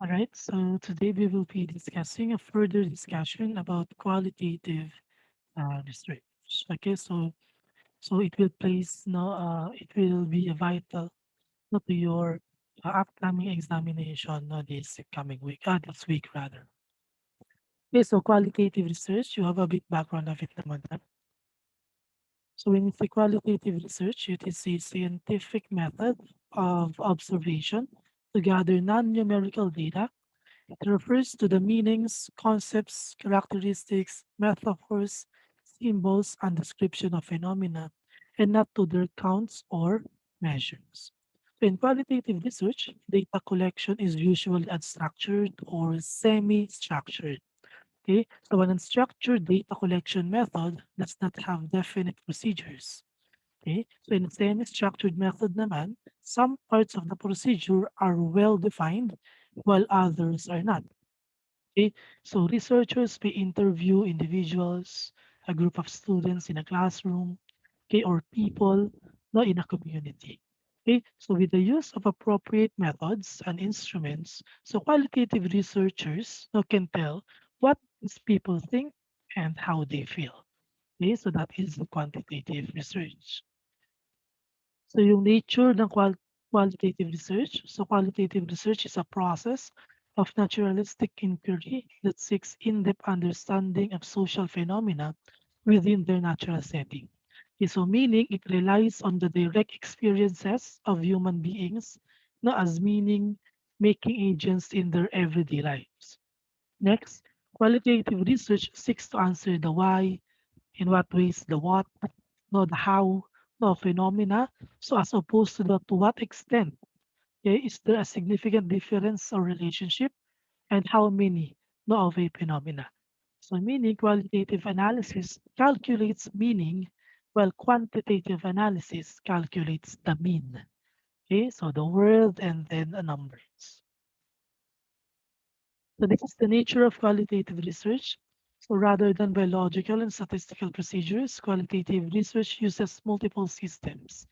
All right, so today we will be discussing a further discussion about qualitative research. Okay, so it will place no, it will be a vital not to your upcoming examination this coming week, this week rather. Okay, so qualitative research, you have a bit background of it naman. So when it's a qualitative research, it is a scientific method of observation to gather non-numerical data. It refers to the meanings, concepts, characteristics, metaphors, symbols, and description of phenomena, and not to their counts or measures. So in qualitative research, data collection is usually unstructured or semi-structured. Okay, so an unstructured data collection method does not have definite procedures. Okay, so in a semi-structured method naman, some parts of the procedure are well defined while others are not. Okay, so researchers may interview individuals, a group of students in a classroom, okay, or people not in a community. Okay, so with the use of appropriate methods and instruments, so qualitative researchers can tell what these people think and how they feel. Okay, so that is the quantitative research. So yung nature ng qualitative research. So qualitative research is a process of naturalistic inquiry that seeks in-depth understanding of social phenomena within their natural setting. Okay, so meaning it relies on the direct experiences of human beings, not as meaning making agents in their everyday lives. Next, qualitative research seeks to answer the why, in what ways the what, no the how, no phenomena. So as opposed to the to what extent, okay, is there a significant difference or relationship, and how many no of a phenomena. So meaning qualitative analysis calculates meaning, while quantitative analysis calculates the mean. Okay, so the word and then the numbers. So this is the nature of qualitative research. So rather than biological and statistical procedures, qualitative research uses multiple systems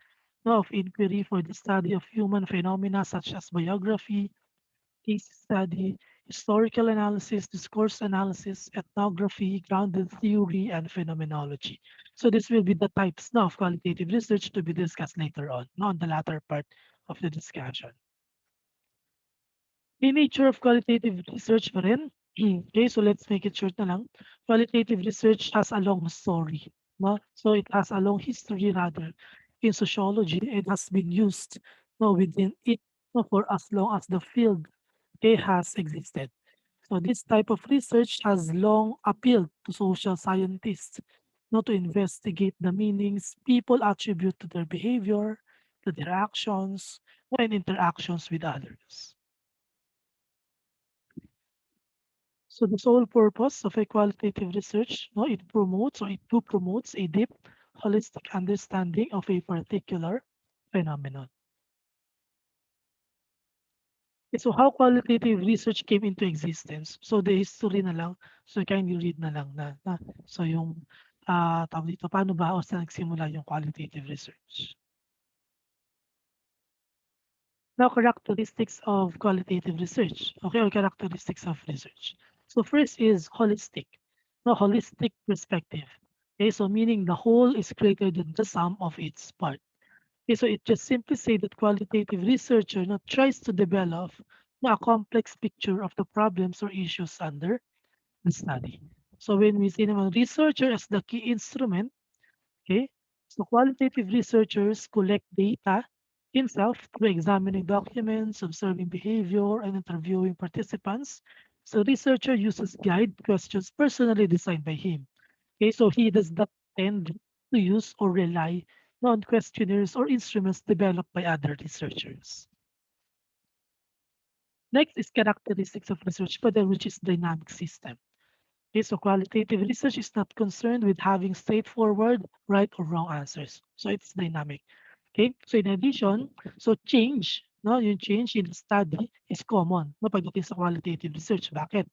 of inquiry for the study of human phenomena such as biography, case study, historical analysis, discourse analysis, ethnography, grounded theory, and phenomenology. So this will be the types now of qualitative research to be discussed later on, not on the latter part of the discussion. The nature of qualitative research pa rin. Okay, so let's make it short na lang. Qualitative research has a long story. No? So it has a long history rather. In sociology, it has been used within it for as long as the field has existed. So this type of research has long appealed to social scientists to investigate the meanings people attribute to their behavior, to their actions, and interactions with others. So the sole purpose of a qualitative research, it promotes a deep, holistic understanding of a particular phenomenon. Okay, so how qualitative research came into existence? So the history na lang, so kindly read na lang so yung tawag dito, paano ba o saan nagsimula yung qualitative research? Now, characteristics of qualitative research, okay, or characteristics of research. So first is holistic, no holistic perspective. Okay, so meaning the whole is greater than the sum of its part. Okay, so it just simply say that qualitative researcher tries to develop a complex picture of the problems or issues under the study. So when we say naman researcher as the key instrument, okay, so qualitative researchers collect data himself through examining documents, observing behavior, and interviewing participants. So researcher uses guide questions personally designed by him. Okay, so he does not tend to use or rely on questionnaires or instruments developed by other researchers. Next is characteristics of research pattern, which is dynamic system. Okay, so qualitative research is not concerned with having straightforward right or wrong answers. So it's dynamic. Okay, so in addition, so change, yung change in the study is common pagdating sa qualitative research. Bakit?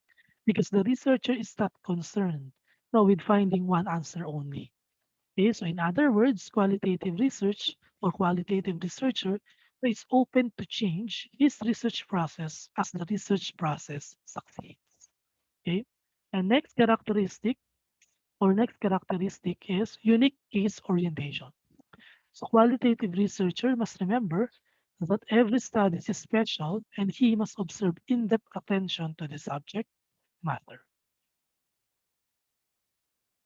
Because the researcher is not concerned with finding one answer only. Okay, so in other words, qualitative research or qualitative researcher So it's open to change his research process as the research process succeeds. Okay. And next characteristic is unique case orientation. So qualitative researcher must remember that every study is special and he must observe in-depth attention to the subject matter.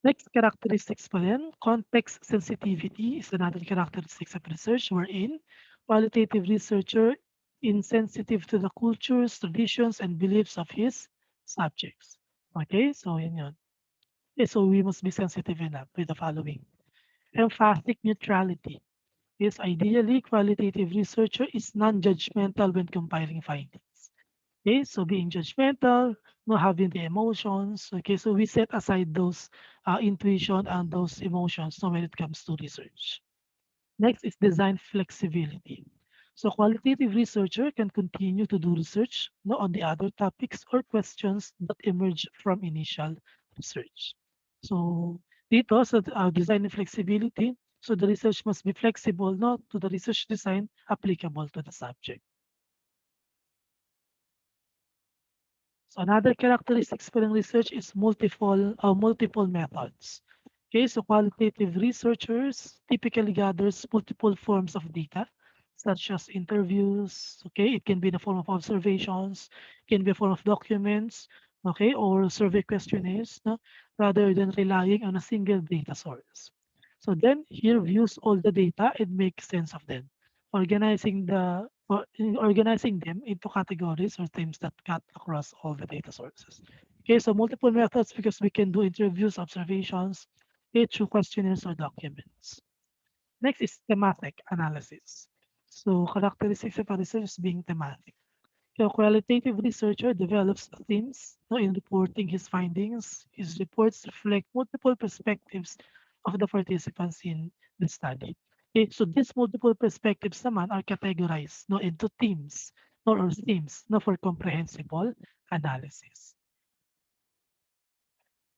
Next characteristics pa rin, context sensitivity is another characteristics of research wherein qualitative researcher insensitive to the cultures, traditions, and beliefs of his subjects. Okay, so yun yun. Okay, so we must be sensitive enough with the following. Emphatic neutrality is ideally qualitative researcher is non-judgmental when compiling findings. Okay, so being judgmental, no having the emotions. Okay, so we set aside those intuition and those emotions no, when it comes to research. Next is design flexibility. So qualitative researcher can continue to do research no, on the other topics or questions that emerge from initial research. So dito sa design and flexibility, so the research must be flexible no, to the research design applicable to the subject. So another characteristics for research is multiple methods. Okay, so qualitative researchers typically gathers multiple forms of data, such as interviews. Okay, it can be in the form of observations, can be a form of documents. Okay, or survey questionnaires, no, rather than relying on a single data source. So then he reviews all the data and makes sense of them, organizing them into categories or themes that cut across all the data sources. Okay, so multiple methods because we can do interviews, observations, okay, through questionnaires or documents. Next is thematic analysis. So characteristics of a research is being thematic. A qualitative researcher develops themes no, in reporting his findings. His reports reflect multiple perspectives of the participants in the study. Okay, so these multiple perspectives naman are categorized no, into themes no, for comprehensible analysis.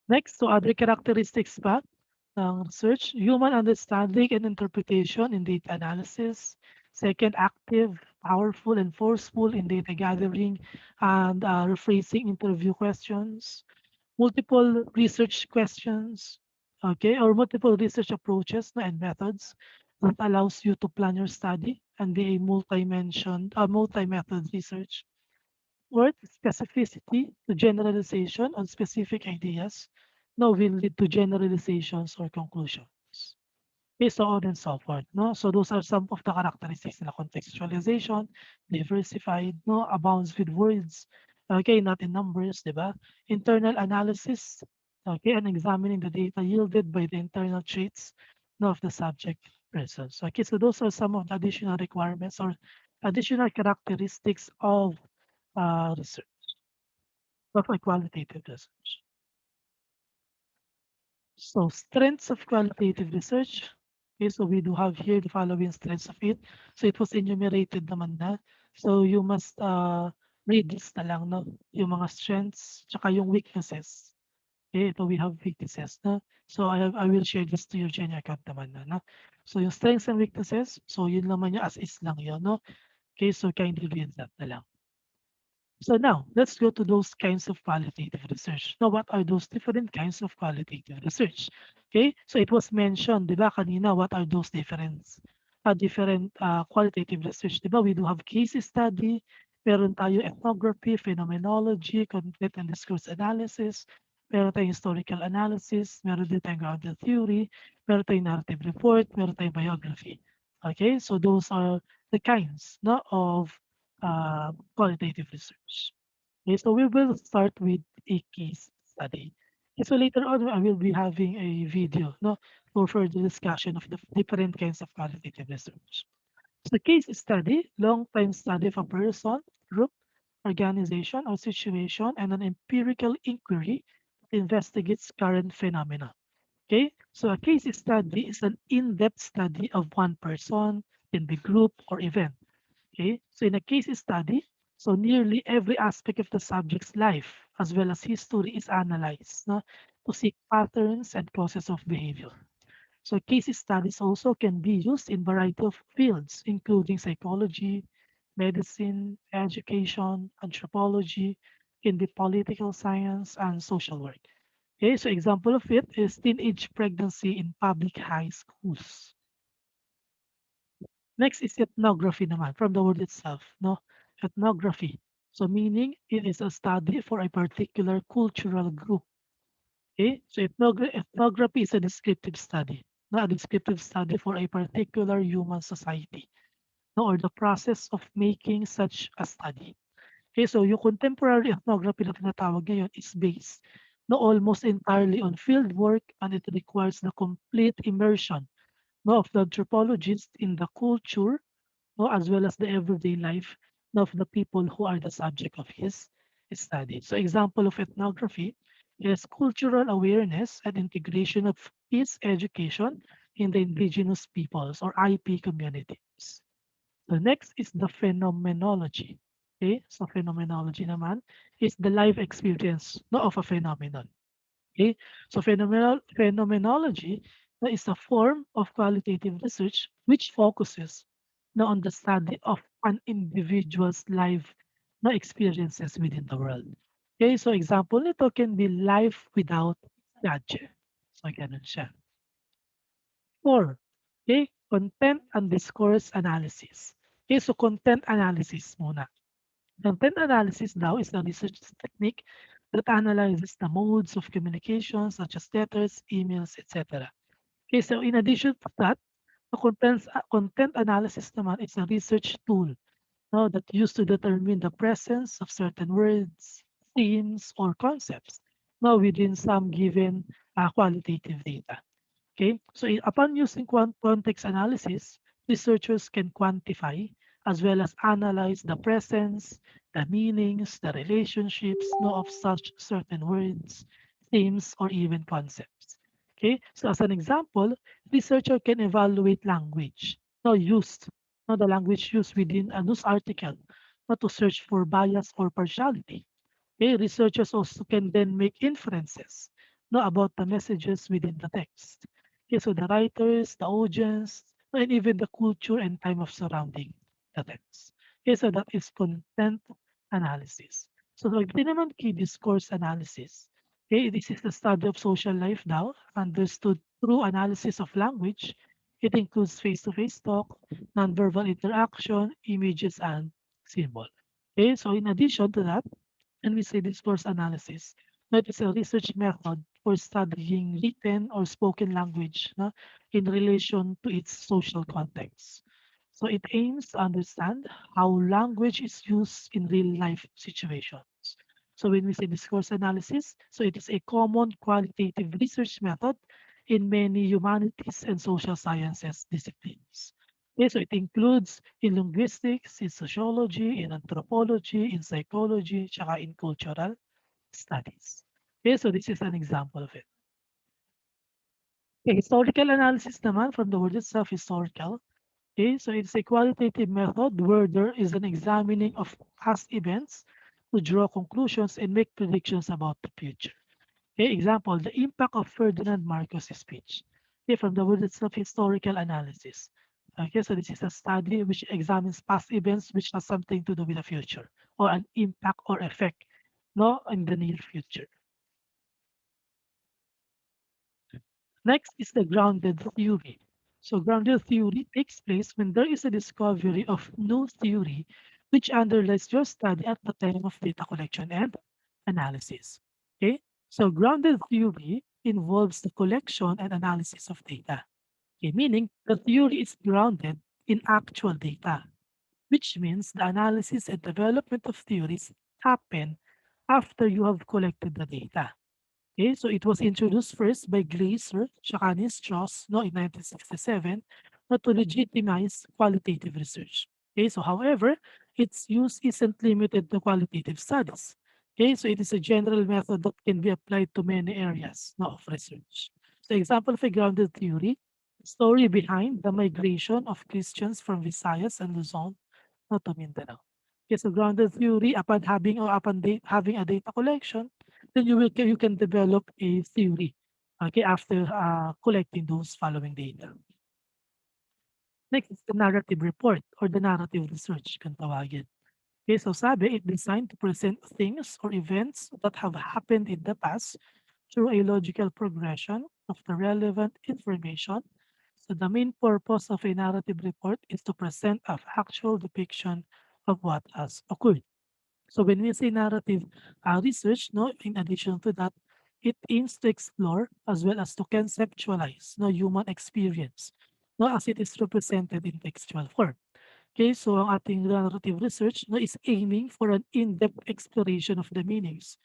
Next, so other characteristics pa ng research, human understanding and interpretation in data analysis. Second, active, powerful, and forceful in data gathering and rephrasing interview questions. Multiple research questions, okay, or multiple research approaches no, and methods that allows you to plan your study and be a multi-method research. Fourth, specificity to generalization on specific ideas no will lead to generalizations or conclusions. Okay, so on and so forth. No? So those are some of the characteristics na contextualization, diversified, no, abounds with words, okay, not in numbers, di ba? Internal analysis, okay, and examining the data yielded by the internal traits no, of the subject persons. Okay, so those are some of the additional requirements or additional characteristics of research, of a qualitative research. So strengths of qualitative research. Okay, so we do have here the following strengths of it. So it was enumerated naman na. So you must read this na lang, no? Yung mga strengths, tsaka yung weaknesses. Okay, ito we have weaknesses na. So I will share this to your Genia account naman na. No? So yung strengths and weaknesses, so yun naman yung as is lang yun, no? Okay, so kindly read that na lang. So now, let's go to those kinds of qualitative research. Now, what are those different kinds of qualitative research? Okay, so it was mentioned, di ba, kanina, what are those different qualitative research, di ba? We do have case study, meron tayo ethnography, phenomenology, content and discourse analysis, meron tayong historical analysis, meron din tayong grounded theory, meron tayong narrative report, meron tayong biography. Okay, so those are the kinds no, of qualitative research. Okay, so we will start with a case study. Okay, so later on, I will be having a video no, for further discussion of the different kinds of qualitative research. So case study, long-time study of a person, group, organization, or situation, and an empirical inquiry that investigates current phenomena. Okay, so a case study is an in-depth study of one person, in the group, or event. Okay, so in a case study, so nearly every aspect of the subject's life, as well as history, is analyzed no, to seek patterns and causes of behavior. So case studies also can be used in variety of fields, including psychology, medicine, education, anthropology, can be political science, and social work. Okay, so example of it is teenage pregnancy in public high schools. Next is ethnography naman, from the word itself, no? Ethnography. So meaning it is a study for a particular cultural group. Okay, so ethnography is a descriptive study, not a descriptive study for a particular human society, no, or the process of making such a study. Okay, so yung contemporary ethnography na tinatawag ngayon is based no almost entirely on field work, and it requires the complete immersion no, of the anthropologist in the culture no, as well as the everyday life of the people who are the subject of his study. So example of ethnography is cultural awareness and integration of peace education in the indigenous peoples or IP communities. The next is the phenomenology. Okay, so phenomenology naman is the life experience no, of a phenomenon. Okay, so phenomenology is a form of qualitative research which focuses now on the study of an individual's life na experiences within the world. Okay, so example nito can be life without gadget. So ganun siya. Four, okay, content and discourse analysis. Okay, so content analysis muna. Content analysis now is a research technique that analyzes the modes of communication such as letters, emails, etc. Okay, so in addition to that, the content analysis naman is a research tool no, that used to determine the presence of certain words, themes, or concepts now within some given qualitative data. Okay, so upon using context analysis, researchers can quantify as well as analyze the presence, the meanings, the relationships no, of such certain words, themes, or even concepts. Okay, so as an example, researcher can evaluate language no, used, no, the language used within a news article not to search for bias or partiality. Okay, researchers also can then make inferences no, about the messages within the text. Okay, so the writers, the audience, and even the culture and time of surrounding the text. Okay, so that is content analysis. So pagdating naman key discourse analysis, okay, this is the study of social life now, understood through analysis of language. It includes face-to-face talk, nonverbal interaction, images, and symbol. Okay, so in addition to that, and we say discourse analysis. No, it is a research method for studying written or spoken language no, in relation to its social context. So it aims to understand how language is used in real life situations. So when we say discourse analysis, so it is a common qualitative research method in many humanities and social sciences disciplines. Okay, so it includes in linguistics, in sociology, in anthropology, in psychology, tsaka in cultural studies. Okay, so this is an example of it. Okay, historical analysis naman from the word itself, historical. Okay, so it's a qualitative method where there is an examining of past events to draw conclusions and make predictions about the future. Okay, example, the impact of Ferdinand Marcos' speech. Okay, from the word itself, historical analysis. Okay, so this is a study which examines past events which has something to do with the future or an impact or effect no, in the near future. Next is the grounded theory. So grounded theory takes place when there is a discovery of new theory which underlies your study at the time of data collection and analysis. Okay, so grounded theory involves the collection and analysis of data. Okay, meaning the theory is grounded in actual data, which means the analysis and development of theories happen after you have collected the data. Okay, so it was introduced first by Glaser, tsaka ni Strauss no, in 1967 no, to legitimize qualitative research. Okay, so however, its use isn't limited to qualitative studies. Okay, so it is a general method that can be applied to many areas no, of research. So example of a grounded theory, story behind the migration of Christians from Visayas and Luzon no, to Mindanao. Okay, so grounded theory, upon having or upon having a data collection, then you can develop a theory Okay, after collecting those following data. Next is the narrative report or the narrative research kung tawagin. Okay, so sabi, it's designed to present things or events that have happened in the past through a logical progression of the relevant information. So the main purpose of a narrative report is to present a factual depiction of what has occurred. So when we say narrative research, no, in addition to that, it aims to explore as well as to conceptualize no human experience, no, as it is represented in textual form. Okay, so ang ating narrative research no, is aiming for an in-depth exploration of the meanings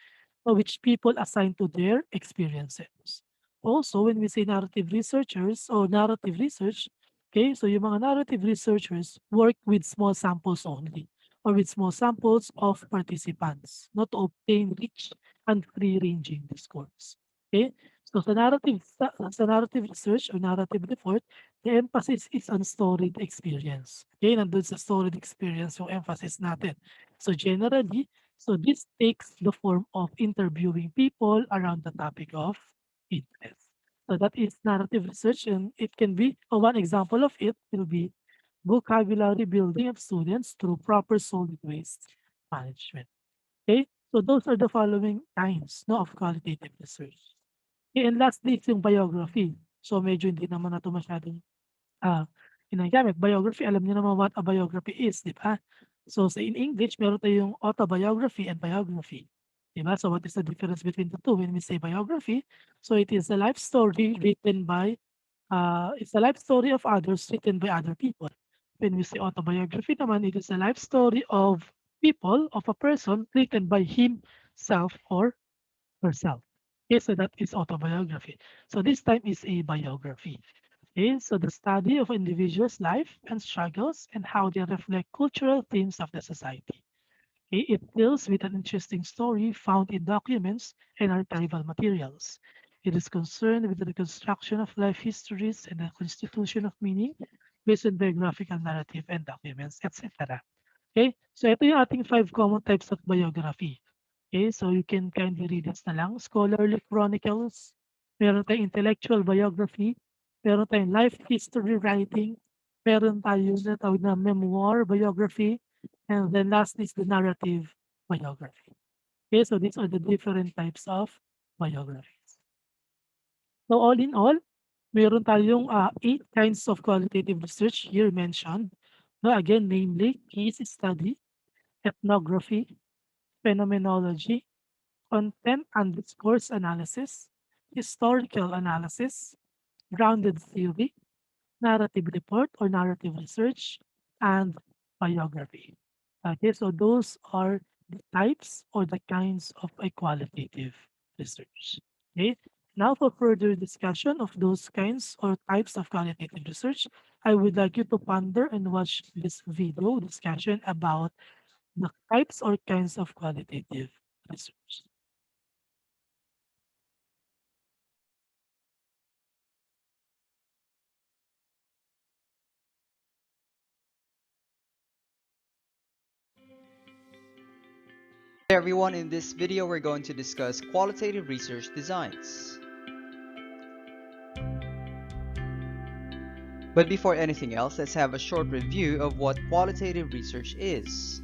which people assign to their experiences. Also, when we say narrative researchers or narrative research, okay, so yung mga narrative researchers work with small samples only or with small samples of participants, not to obtain rich and free-ranging discourse. Okay, so sa narrative research or narrative report, the emphasis is on storied experience. Okay, nandun sa storied experience yung emphasis natin. So generally, so this takes the form of interviewing people around the topic of interest. So that is narrative research, and it can be one example of it will be vocabulary building of students through proper solid waste management. Okay, so those are the following kinds no, of qualitative research. Okay, and lastly, it's yung biography. So medyo hindi naman na ito masyadong ginagamit. Biography, alam niyo naman what a biography is, di ba? So sa in English, meron tayong autobiography and biography. Di ba? So what is the difference between the two when we say biography? So it is a life story written by, it's a life story of others written by other people. When we say autobiography naman, it is a life story of people, of a person written by himself or herself. Okay, so that is autobiography. So this time is a biography. Okay, so the study of individuals' life and struggles and how they reflect cultural themes of the society. Okay, it deals with an interesting story found in documents and archival materials. It is concerned with the reconstruction of life histories and the constitution of meaning based on biographical narrative and documents, etc. Okay, so ito yung ating 5 common types of biography. Okay, so you can kindly read this na lang. Scholarly chronicles, meron tayong intellectual biography, meron tayong life history writing, meron tayong tinatawag na memoir biography, and then last is the narrative biography. Okay, so these are the different types of biographies. So all in all, meron tayong 8 kinds of qualitative research here mentioned. No, again, namely case study, ethnography, phenomenology, content and discourse analysis, historical analysis, grounded theory, narrative report or narrative research, and biography. Okay, so those are the types or the kinds of a qualitative research. Okay, now for further discussion of those kinds or types of qualitative research, I would like you to ponder and watch this video discussion about the types or kinds of qualitative research. Hey everyone, in this video we're going to discuss qualitative research designs. But before anything else, let's have a short review of what qualitative research is.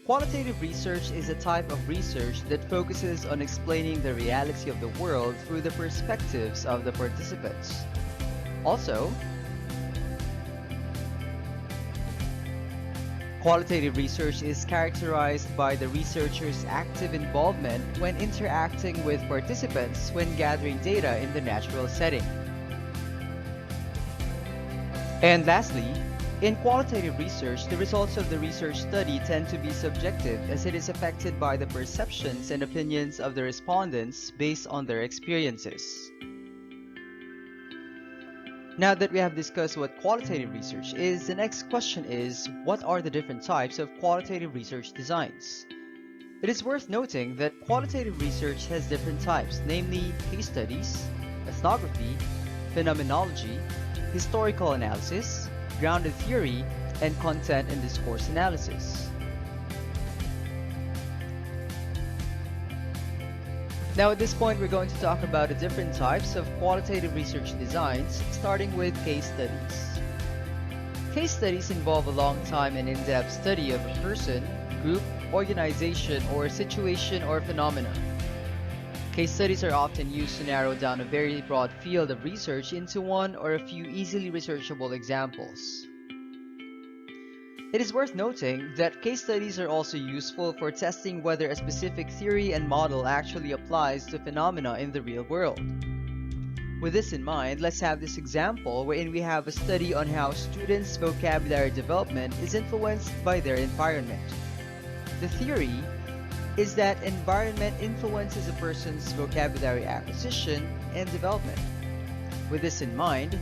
Qualitative research is a type of research that focuses on explaining the reality of the world through the perspectives of the participants. Also, qualitative research is characterized by the researcher's active involvement when interacting with participants when gathering data in the natural setting. And lastly, in qualitative research, the results of the research study tend to be subjective as it is affected by the perceptions and opinions of the respondents based on their experiences. Now that we have discussed what qualitative research is, the next question is, what are the different types of qualitative research designs? It is worth noting that qualitative research has different types, namely case studies, ethnography, phenomenology, historical analysis, grounded theory, and content and discourse analysis. Now at this point, we're going to talk about the different types of qualitative research designs, starting with case studies. Case studies involve a long time and in-depth study of a person, group, organization, or situation or phenomena. Case studies are often used to narrow down a very broad field of research into one or a few easily researchable examples. It is worth noting that case studies are also useful for testing whether a specific theory and model actually applies to phenomena in the real world. With this in mind, let's have this example wherein we have a study on how students' vocabulary development is influenced by their environment. The theory is that environment influences a person's vocabulary acquisition and development. With this in mind,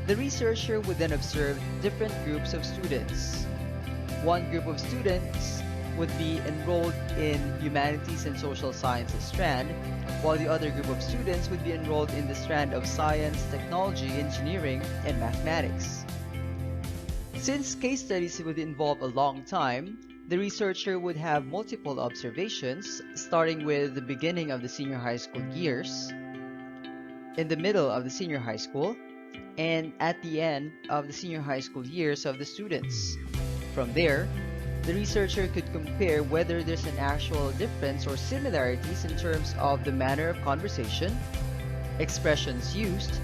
the researcher would then observe different groups of students. One group of students would be enrolled in Humanities and Social Sciences strand, while the other group of students would be enrolled in the strand of Science, Technology, Engineering, and Mathematics. Since case studies would involve a long time, the researcher would have multiple observations, starting with the beginning of the senior high school years, in the middle of the senior high school, and at the end of the senior high school years of the students. From there, the researcher could compare whether there's an actual difference or similarities in terms of the manner of conversation, expressions used,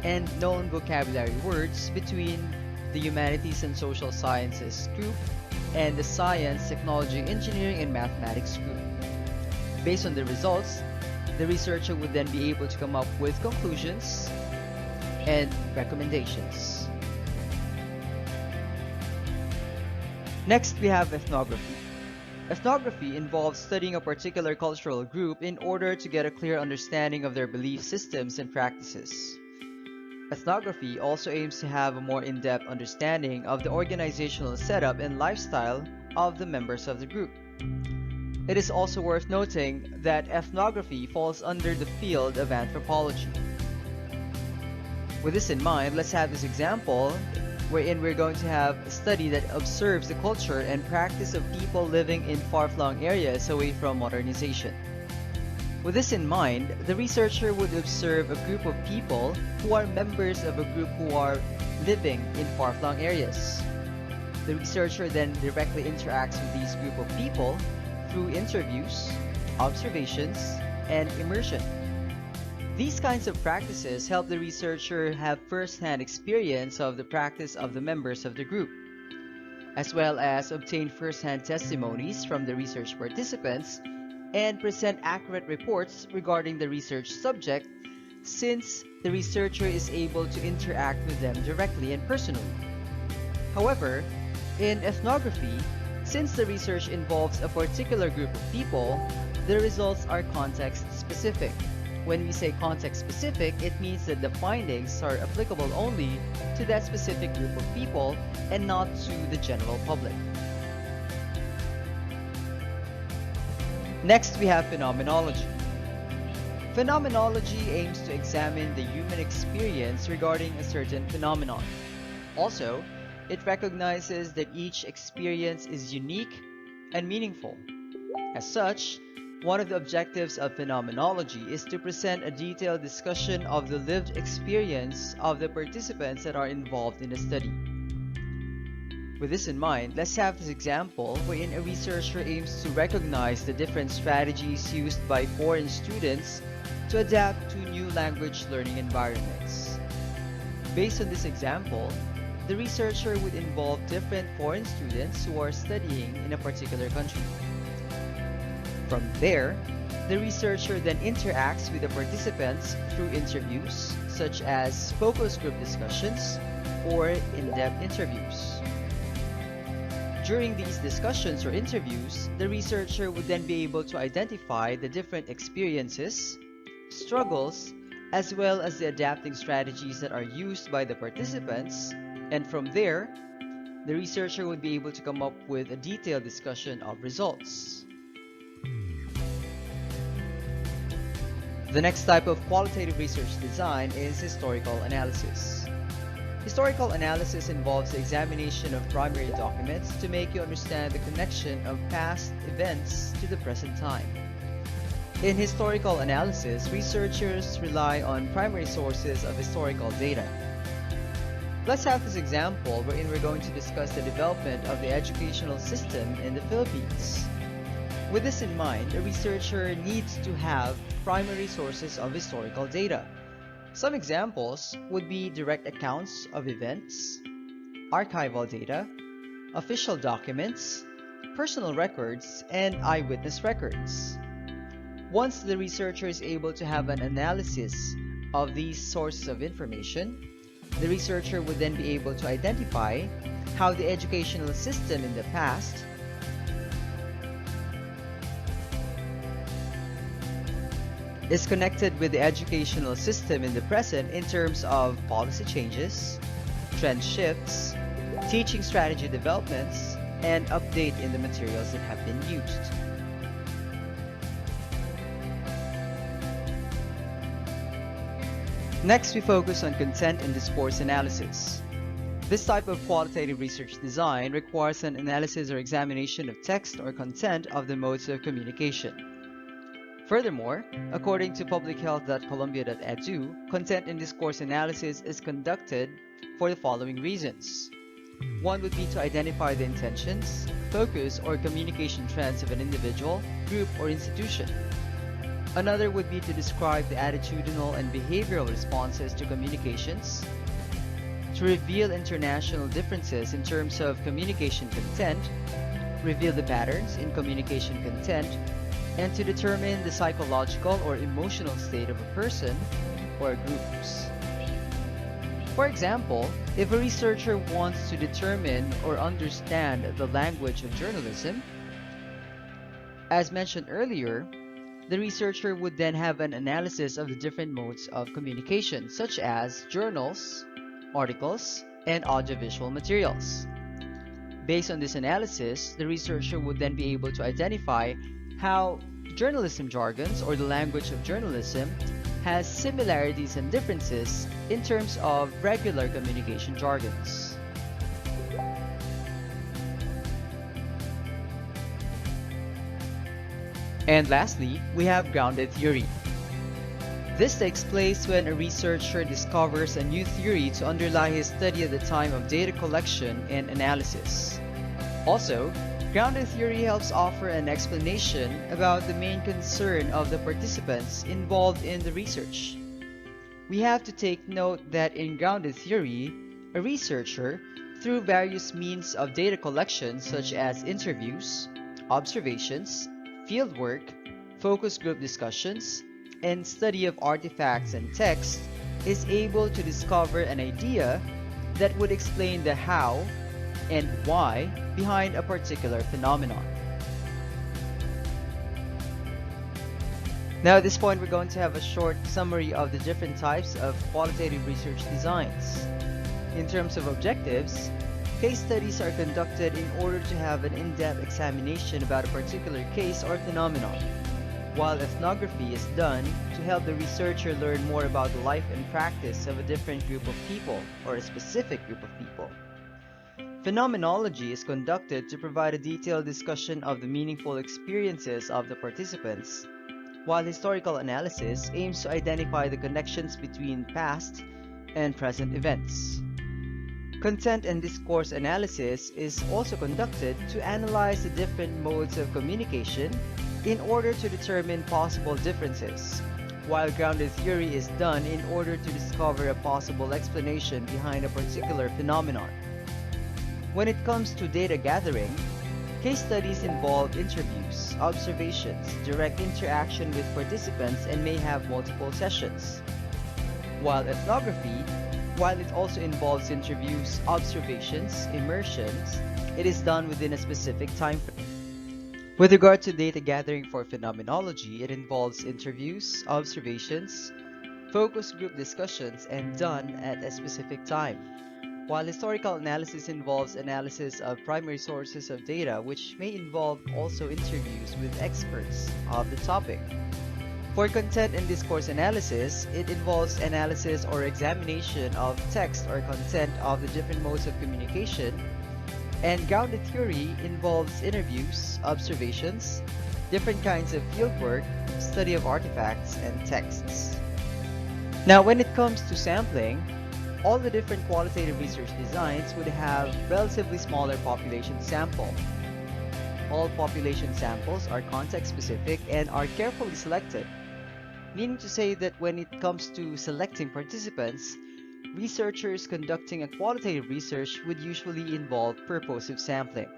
and known vocabulary words between the Humanities and Social Sciences group and the Science, Technology, Engineering, and Mathematics group. Based on the results, the researcher would then be able to come up with conclusions and recommendations. Next, we have ethnography. Ethnography involves studying a particular cultural group in order to get a clear understanding of their belief systems and practices. Ethnography also aims to have a more in-depth understanding of the organizational setup and lifestyle of the members of the group. It is also worth noting that ethnography falls under the field of anthropology. With this in mind, let's have this example wherein we're going to have a study that observes the culture and practice of people living in far-flung areas away from modernization. With this in mind, the researcher would observe a group of people who are members of a group who are living in far-flung areas. The researcher then directly interacts with these group of people through interviews, observations, and immersion. These kinds of practices help the researcher have first-hand experience of the practice of the members of the group, as well as obtain first-hand testimonies from the research participants and present accurate reports regarding the research subject, since the researcher is able to interact with them directly and personally. However, in ethnography, since the research involves a particular group of people, the results are context-specific. When we say context-specific, it means that the findings are applicable only to that specific group of people and not to the general public. Next, we have phenomenology. Phenomenology aims to examine the human experience regarding a certain phenomenon. Also, it recognizes that each experience is unique and meaningful. As such, one of the objectives of phenomenology is to present a detailed discussion of the lived experience of the participants that are involved in the study. With this in mind, let's have this example wherein a researcher aims to recognize the different strategies used by foreign students to adapt to new language learning environments. Based on this example, the researcher would involve different foreign students who are studying in a particular country. From there, the researcher then interacts with the participants through interviews, such as focus group discussions or in-depth interviews. During these discussions or interviews, the researcher would then be able to identify the different experiences, struggles, as well as the adapting strategies that are used by the participants, and from there, the researcher would be able to come up with a detailed discussion of results. The next type of qualitative research design is historical analysis. Historical analysis involves the examination of primary documents to make you understand the connection of past events to the present time. In historical analysis, researchers rely on primary sources of historical data. Let's have this example wherein we're going to discuss the development of the educational system in the Philippines. With this in mind, a researcher needs to have primary sources of historical data. Some examples would be direct accounts of events, archival data, official documents, personal records, and eyewitness records. Once the researcher is able to have an analysis of these sources of information, the researcher would then be able to identify how the educational system in the past is connected with the educational system in the present in terms of policy changes, trend shifts, teaching strategy developments, and update in the materials that have been used. Next, we focus on content and discourse analysis. This type of qualitative research design requires an analysis or examination of text or content of the modes of communication. Furthermore, according to publichealth.columbia.edu, content and discourse analysis is conducted for the following reasons. One would be to identify the intentions, focus, or communication trends of an individual, group, or institution. Another would be to describe the attitudinal and behavioral responses to communications, to reveal international differences in terms of communication content, reveal the patterns in communication content, and to determine the psychological or emotional state of a person or groups. For example, if a researcher wants to determine or understand the language of journalism, as mentioned earlier, the researcher would then have an analysis of the different modes of communication, such as journals, articles, and audiovisual materials. Based on this analysis, the researcher would then be able to identify how journalism jargons, or the language of journalism, has similarities and differences in terms of regular communication jargons. And lastly, we have grounded theory. This takes place when a researcher discovers a new theory to underlie his study at the time of data collection and analysis. Also, grounded theory helps offer an explanation about the main concern of the participants involved in the research. We have to take note that in grounded theory, a researcher, through various means of data collection such as interviews, observations, fieldwork, focus group discussions, and study of artifacts and texts, is able to discover an idea that would explain the how and why behind a particular phenomenon. Now at this point, we're going to have a short summary of the different types of qualitative research designs. In terms of objectives, case studies are conducted in order to have an in-depth examination about a particular case or phenomenon, while ethnography is done to help the researcher learn more about the life and practice of a different group of people or a specific group of people. Phenomenology is conducted to provide a detailed discussion of the meaningful experiences of the participants, while historical analysis aims to identify the connections between past and present events. Content and discourse analysis is also conducted to analyze the different modes of communication in order to determine possible differences, while grounded theory is done in order to discover a possible explanation behind a particular phenomenon. When it comes to data gathering, case studies involve interviews, observations, direct interaction with participants, and may have multiple sessions. While ethnography, while it also involves interviews, observations, immersions, it is done within a specific time frame. With regard to data gathering for phenomenology, it involves interviews, observations, focus group discussions, and done at a specific time. While historical analysis involves analysis of primary sources of data, which may involve also interviews with experts of the topic. For content and discourse analysis, it involves analysis or examination of text or content of the different modes of communication, and grounded theory involves interviews, observations, different kinds of fieldwork, study of artifacts, and texts. Now, when it comes to sampling, all the different qualitative research designs would have relatively smaller population sample. All population samples are context-specific and are carefully selected, meaning to say that when it comes to selecting participants, researchers conducting a qualitative research would usually involve purposive sampling.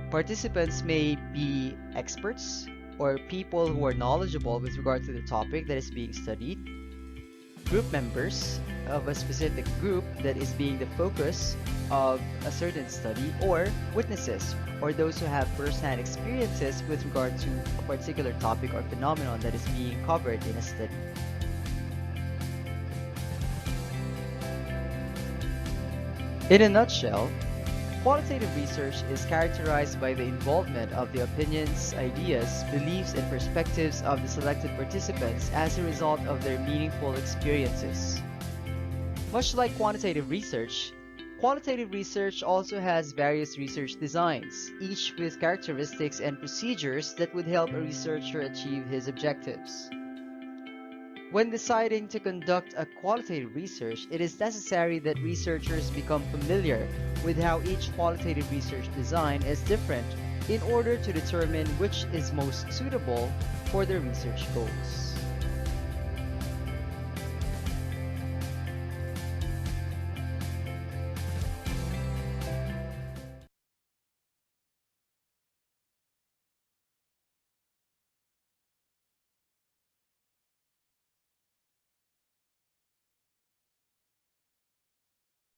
Participants may be experts or people who are knowledgeable with regard to the topic that is being studied, group members of a specific group that is being the focus of a certain study, or witnesses, or those who have first-hand experiences with regard to a particular topic or phenomenon that is being covered in a study. In a nutshell, qualitative research is characterized by the involvement of the opinions, ideas, beliefs, and perspectives of the selected participants as a result of their meaningful experiences. Much like quantitative research, qualitative research also has various research designs, each with characteristics and procedures that would help a researcher achieve his objectives. When deciding to conduct a qualitative research, it is necessary that researchers become familiar with how each qualitative research design is different in order to determine which is most suitable for their research goals.